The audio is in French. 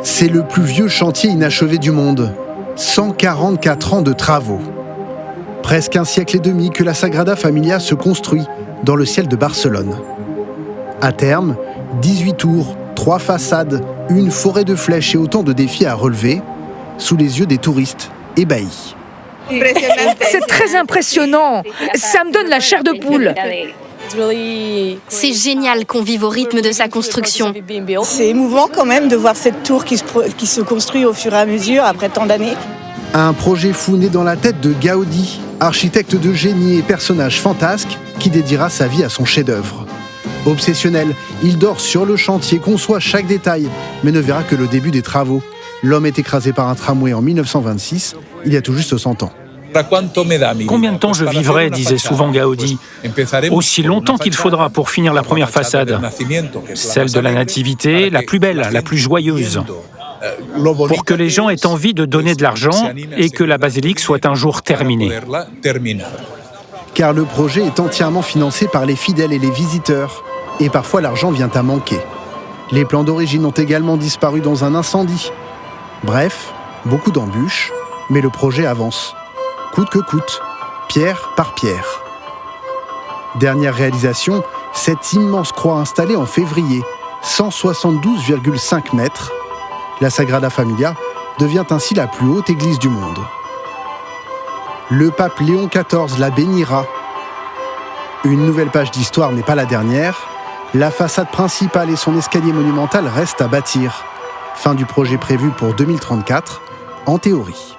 C'est le plus vieux chantier inachevé du monde. 144 ans de travaux. Presque un siècle et demi que la Sagrada Familia se construit dans le ciel de Barcelone. À terme, 18 tours, 3 façades, une forêt de flèches et autant de défis à relever, sous les yeux des touristes ébahis. C'est très impressionnant, ça me donne la chair de poule. C'est génial qu'on vive au rythme de sa construction. C'est émouvant quand même de voir cette tour qui se construit au fur et à mesure après tant d'années. Un projet fou né dans la tête de Gaudi, architecte de génie et personnage fantasque qui dédiera sa vie à son chef-d'œuvre. Obsessionnel, il dort sur le chantier, conçoit chaque détail, mais ne verra que le début des travaux. L'homme est écrasé par un tramway en 1926, il y a tout juste 100 ans. Combien de temps je vivrai, disait souvent Gaudi. Aussi longtemps qu'il faudra pour finir la première façade, celle de la Nativité, la plus belle, la plus joyeuse, pour que les gens aient envie de donner de l'argent et que la basilique soit un jour terminée. Car le projet est entièrement financé par les fidèles et les visiteurs, et parfois l'argent vient à manquer. Les plans d'origine ont également disparu dans un incendie. Bref, beaucoup d'embûches, mais le projet avance. Coûte que coûte, pierre par pierre. Dernière réalisation, cette immense croix installée en février, 172,5 mètres. La Sagrada Familia devient ainsi la plus haute église du monde. Le pape Léon XIV la bénira. Une nouvelle page d'histoire n'est pas la dernière. La façade principale et son escalier monumental restent à bâtir. Fin du projet prévu pour 2034, en théorie.